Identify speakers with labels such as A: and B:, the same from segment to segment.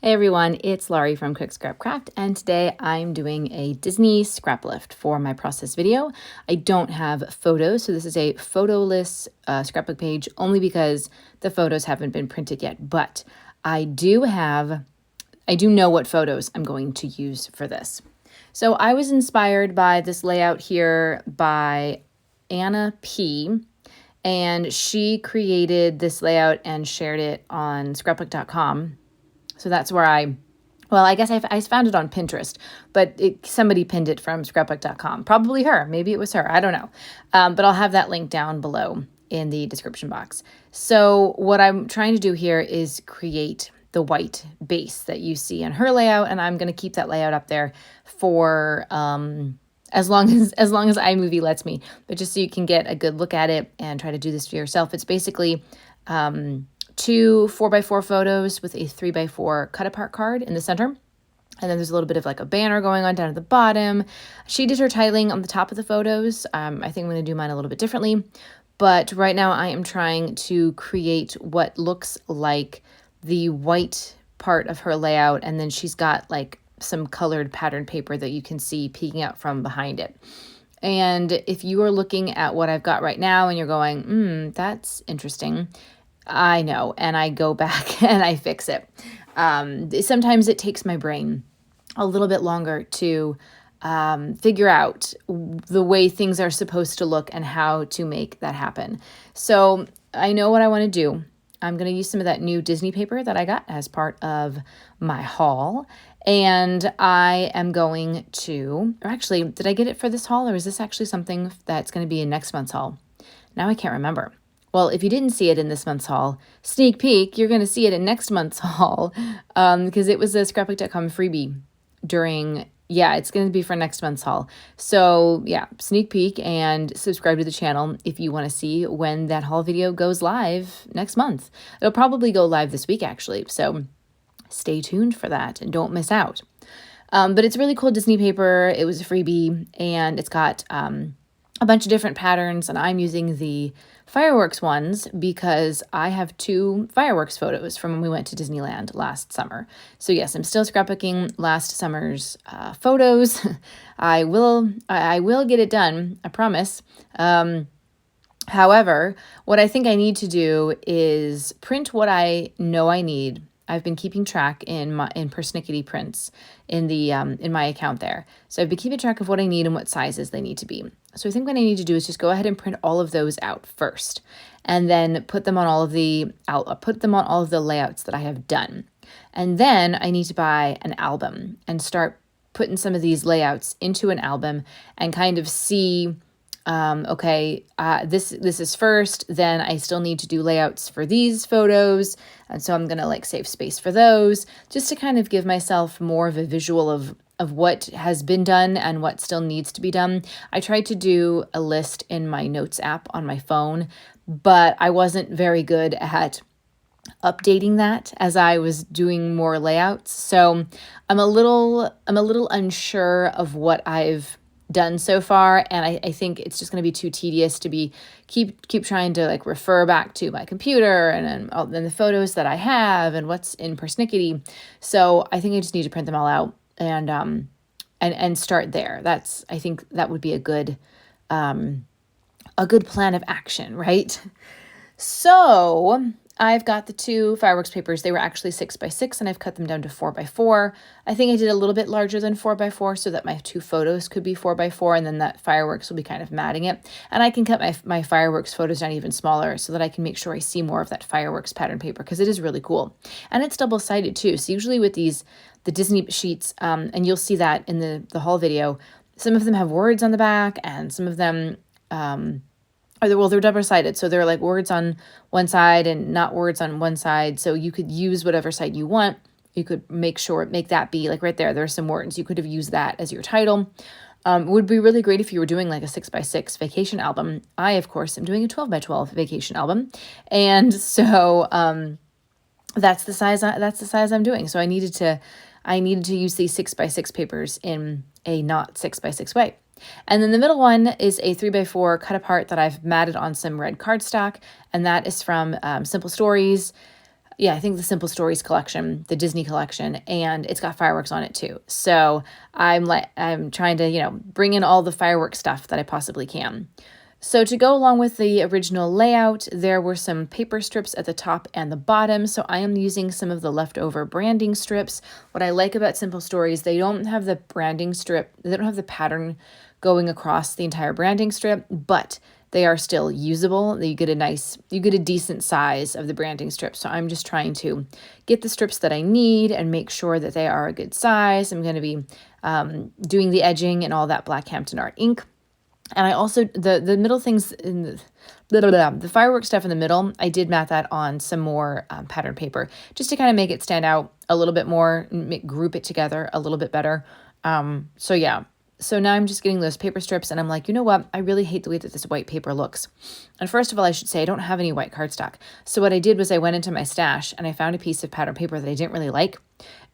A: Hey everyone, it's Laurie from Quick Scrap Craft, and today I'm doing a Disney scrap lift for my process video. I don't have photos, so this is a photoless scrapbook page only because the photos haven't been printed yet, but I do know what photos I'm going to use for this. So I was inspired by this layout here by Anna P., and she created this layout and shared it on scrapbook.com. So that's where I guess I found it on Pinterest, but somebody pinned it from scrapbook.com. Probably her. Maybe it was her. I don't know. But I'll have that link down below in the description box. So what I'm trying to do here is create the white base that you see in her layout, and I'm going to keep that layout up there for as long as iMovie lets me. But just so you can get a good look at it and try to do this for yourself, it's basically two 4x4 photos with a 3x4 cut apart card in the center. And then there's a little bit of like a banner going on down at the bottom. She did her titling on the top of the photos. I think I'm going to do mine a little bit differently. But right now I am trying to create what looks like the white part of her layout. And then she's got like some colored pattern paper that you can see peeking out from behind it. And if you are looking at what I've got right now and you're going, that's interesting, I know, and I go back and I fix it. Sometimes it takes my brain a little bit longer to figure out the way things are supposed to look and how to make that happen. So I know what I want to do. I'm going to use some of that new Disney paper that I got as part of my haul. And I am going to, or actually, did I get it for this haul, or is this actually something that's going to be in next month's haul? Now I can't remember. Well, if you didn't see it in this month's haul, sneak peek, you're going to see it in next month's haul because it was a scrapbook.com freebie it's going to be for next month's haul. So yeah, sneak peek and subscribe to the channel if you want to see when that haul video goes live next month. It'll probably go live this week actually, so stay tuned for that and don't miss out. But it's really cool Disney paper. It was a freebie and it's got a bunch of different patterns, and I'm using the fireworks ones because I have two fireworks photos from when we went to Disneyland last summer. So yes, I'm still scrapbooking last summer's photos. I will get it done, I promise. However, what I think I need to do is print what I know I need. I've been keeping track in Persnickety prints in my account there. So I've been keeping track of what I need and what sizes they need to be. So I think what I need to do is just go ahead and print all of those out first, and then put them on all of the layouts that I have done. And then I need to buy an album and start putting some of these layouts into an album and kind of see, this is first, then I still need to do layouts for these photos. And so I'm going to like save space for those just to kind of give myself more of a visual of what has been done and what still needs to be done. I tried to do a list in my notes app on my phone, but I wasn't very good at updating that as I was doing more layouts. So I'm a little unsure of what I've done so far, and I think it's just going to be too tedious to keep trying to like refer back to my computer and then the photos that I have and what's in Persnickety. So I think I just need to print them all out and start there. I think that would be a good plan of action, right? So I've got the two fireworks papers. They were actually 6x6 and I've cut them down to 4x4. I think I did a little bit larger than 4x4 so that my two photos could be 4x4, and then that fireworks will be kind of matting it. And I can cut my fireworks photos down even smaller so that I can make sure I see more of that fireworks pattern paper because it is really cool. And it's double-sided too. So usually with the Disney sheets, and you'll see that in the haul video, some of them have words on the back and some of them they're double-sided, so they're like words on one side and not words on one side. So you could use whatever side you want. You could make that be like right there. There's some words. You could have used that as your title. It would be really great if you were doing like a 6x6 vacation album. I, of course, am doing a 12x12 vacation album, and so that's the size I'm doing. So I needed to use these 6x6 papers in a not 6x6 way. And then the middle one is a 3x4 cut apart that I've matted on some red cardstock, and that is from Simple Stories. yeah, I think the Simple Stories collection, the Disney collection, and it's got fireworks on it too. So I'm trying to, bring in all the fireworks stuff that I possibly can. So to go along with the original layout, there were some paper strips at the top and the bottom. So I am using some of the leftover branding strips. What I like about Simple Stories, they don't have the branding strip, they don't have the pattern going across the entire branding strip, but they are still usable. You get a decent size of the branding strip. So I'm just trying to get the strips that I need and make sure that they are a good size. I'm going to be doing the edging and all that Black Hampton art ink. And I also, the middle things, in the fireworks stuff in the middle, I did mat that on some more pattern paper, just to kind of make it stand out a little bit more, group it together a little bit better. So yeah, so now I'm just getting those paper strips, and I'm like, you know what? I really hate the way that this white paper looks. And first of all, I should say I don't have any white cardstock. So what I did was I went into my stash, and I found a piece of pattern paper that I didn't really like.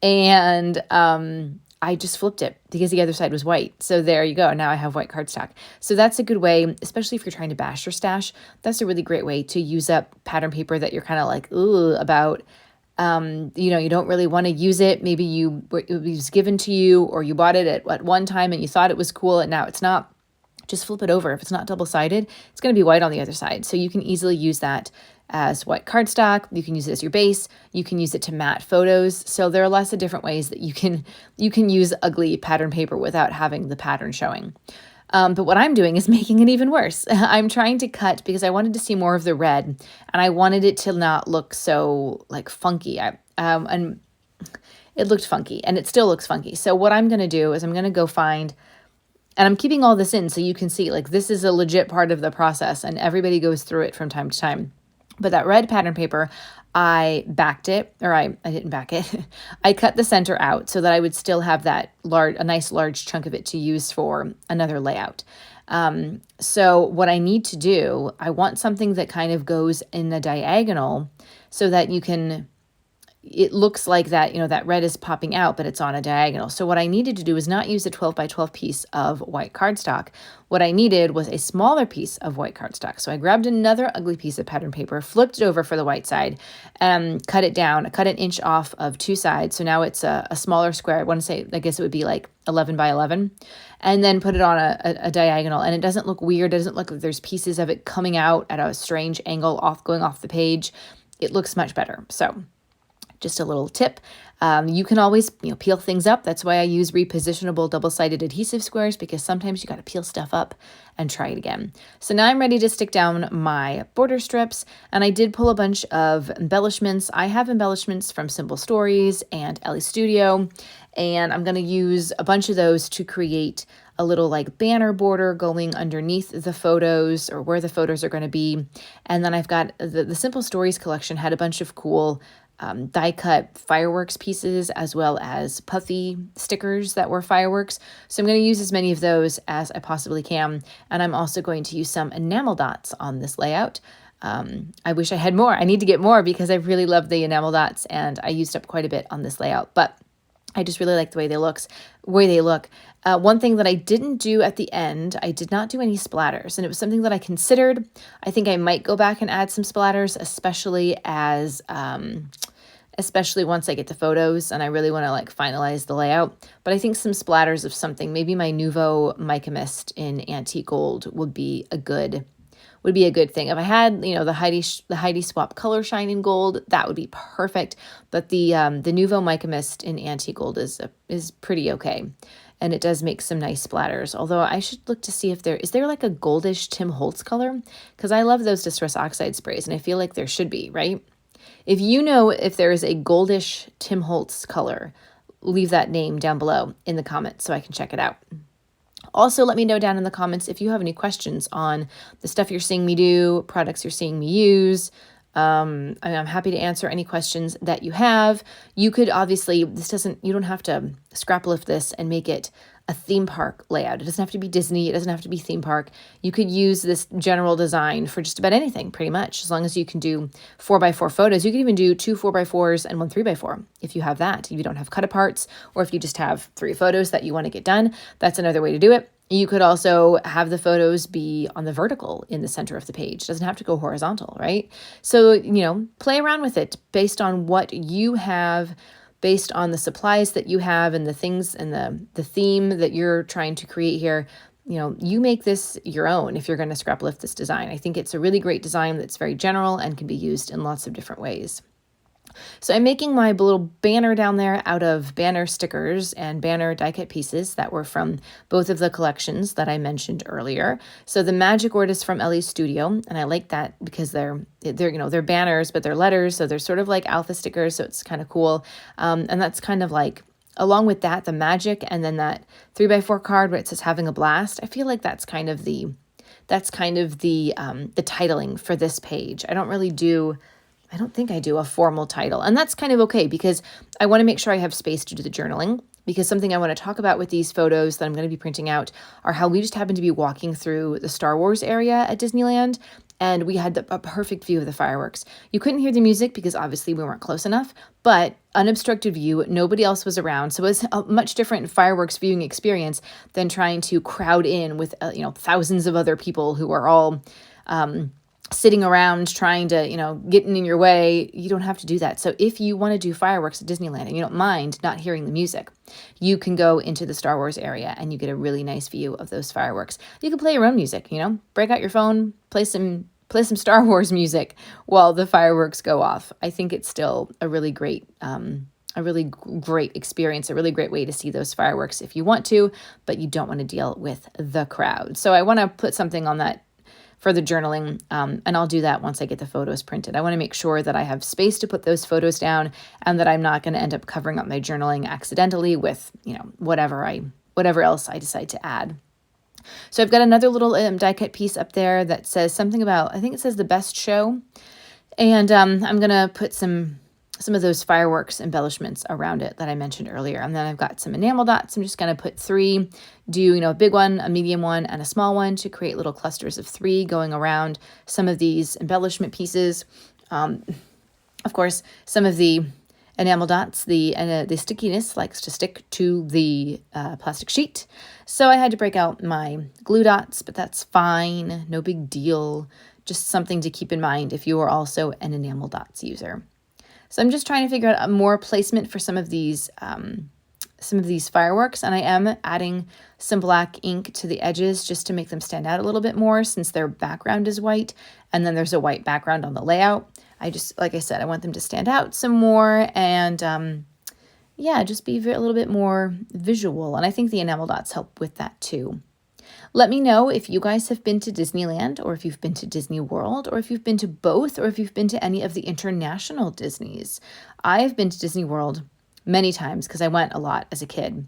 A: And I just flipped it because the other side was white. So there you go. Now I have white cardstock. So that's a good way, especially if you're trying to bash your stash. That's a really great way to use up pattern paper that you're kind of like, ooh, about. You don't really want to use it. Maybe it was given to you, or you bought it at one time and you thought it was cool and now it's not. Just flip it over. If it's not double-sided, it's going to be white on the other side. So you can easily use that as white cardstock. You can use it as your base. You can use it to mat photos. So there are lots of different ways that you can use ugly pattern paper without having the pattern showing. But what I'm doing is making it even worse. I'm trying to cut because I wanted to see more of the red, and I wanted it to not look so like funky. And it looked funky, and it still looks funky. So what I'm going to do is I'm going to go find. And I'm keeping all this in so you can see, like, this is a legit part of the process, and everybody goes through it from time to time. But that red pattern paper, I backed it, or I didn't back it. I cut the center out so that I would still have that a nice large chunk of it to use for another layout. So what I need to do, I want something that kind of goes in the diagonal so that it looks like that, that red is popping out, but it's on a diagonal. So what I needed to do is not use a 12 by 12 piece of white cardstock. What I needed was a smaller piece of white cardstock. So I grabbed another ugly piece of pattern paper, flipped it over for the white side, cut it down. I cut an inch off of two sides. So now it's a smaller square. I guess it would be like 11 by 11, and then put it on a diagonal. And it doesn't look weird. It doesn't look like there's pieces of it coming out at a strange angle going off the page. It looks much better. So just a little tip. You can always peel things up. That's why I use repositionable double-sided adhesive squares, because sometimes you got to peel stuff up and try it again. So now I'm ready to stick down my border strips, and I did pull a bunch of embellishments. I have embellishments from Simple Stories and Ellie Studio, and I'm going to use a bunch of those to create a little like banner border going underneath the photos, or where the photos are going to be. And then I've got the Simple Stories collection had a bunch of cool die cut fireworks pieces, as well as puffy stickers that were fireworks. So I'm going to use as many of those as I possibly can. And I'm also going to use some enamel dots on this layout. I wish I had more. I need to get more because I really love the enamel dots, and I used up quite a bit on this layout, but I just really like the way they look. One thing that I didn't do at the end, I did not do any splatters, and it was something that I considered. I think I might go back and add some splatters, especially once I get the photos and I really want to like finalize the layout. But I think some splatters of something, maybe my Nuvo Mica Mist in antique gold would be a good thing. If I had, the Heidi Swap Color Shine in gold, that would be perfect. But the Nuvo Mica Mist in antique gold is pretty okay. And it does make some nice splatters. Although I should look to see if is there like a goldish Tim Holtz color? Because I love those Distress Oxide sprays, and I feel like there should be, right? If you know if there is a goldish Tim Holtz color, leave that name down below in the comments so I can check it out. Also, let me know down in the comments if you have any questions on the stuff you're seeing me do, products you're seeing me use. I'm happy to answer any questions that you have. You could obviously, you don't have to scrap lift this and make it a theme park layout. It doesn't have to be Disney. It doesn't have to be theme park. You could use this general design for just about anything, pretty much, as long as you can do 4x4 photos. You can even do 2 4x4s and 1 3x4 if you have that. If you don't have cut aparts, or if you just have 3 photos that you want to get done, that's another way to do it. You could also have the photos be on the vertical in the center of the page. It doesn't have to go horizontal, right? So, play around with it based on what you have, based on the supplies that you have and the things and the theme that you're trying to create here. You make this your own if you're going to scrap lift this design. I think it's a really great design that's very general and can be used in lots of different ways. So I'm making my little banner down there out of banner stickers and banner die cut pieces that were from both of the collections that I mentioned earlier. So the Magic Word is from Ellie's Studio, and I like that because they're banners, but they're letters, so they're sort of like alpha stickers, so it's kind of cool. And that's kind of like, along with that, the magic, and then that 3x4 card where it says having a blast. I feel like that's kind of the titling for this page. I don't think I do a formal title, and that's kind of okay because I want to make sure I have space to do the journaling, because something I want to talk about with these photos that I'm going to be printing out are how we just happened to be walking through the Star Wars area at Disneyland, and we had a perfect view of the fireworks. You couldn't hear the music because obviously we weren't close enough, but unobstructed view, nobody else was around. So it was a much different fireworks viewing experience than trying to crowd in with, thousands of other people who are all, sitting around trying to, getting in your way. You don't have to do that. So if you want to do fireworks at Disneyland and you don't mind not hearing the music, you can go into the Star Wars area and you get a really nice view of those fireworks. You can play your own music, break out your phone, play some Star Wars music while the fireworks go off. I think it's still a really great experience, a really great way to see those fireworks if you want to, but you don't want to deal with the crowd. So I want to put something on that for the journaling, and I'll do that once I get the photos printed. I want to make sure that I have space to put those photos down and that I'm not going to end up covering up my journaling accidentally with, whatever else I decide to add. So I've got another little die cut piece up there that says something about, I think it says the best show, and I'm going to put some of those fireworks embellishments around it that I mentioned earlier. And then I've got some enamel dots. I'm just going to put 3, do, a big one, a medium one, and a small one to create little clusters of 3 going around some of these embellishment pieces. Of course, some of the enamel dots, the stickiness likes to stick to the plastic sheet. So I had to break out my glue dots, but that's fine. No big deal. Just something to keep in mind if you are also an enamel dots user. So I'm just trying to figure out a more placement for some of these fireworks, and I am adding some black ink to the edges just to make them stand out a little bit more since their background is white, and then there's a white background on the layout. Like I said, I want them to stand out some more and just be a little bit more visual, and I think the enamel dots help with that too. Let me know if you guys have been to Disneyland, or if you've been to Disney World, or if you've been to both, or if you've been to any of the international Disneys. I've been to Disney World many times because I went a lot as a kid. And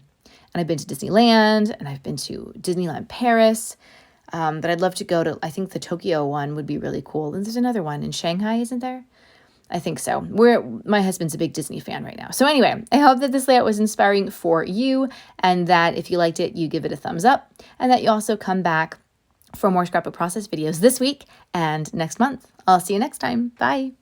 A: I've been to Disneyland, and I've been to Disneyland Paris. But I'd love to go to, I think the Tokyo one would be really cool. And there's another one in Shanghai, isn't there? I think so. My husband's a big Disney fan right now. So anyway, I hope that this layout was inspiring for you, and that if you liked it, you give it a thumbs up, and that you also come back for more scrapbook process videos this week and next month. I'll see you next time. Bye.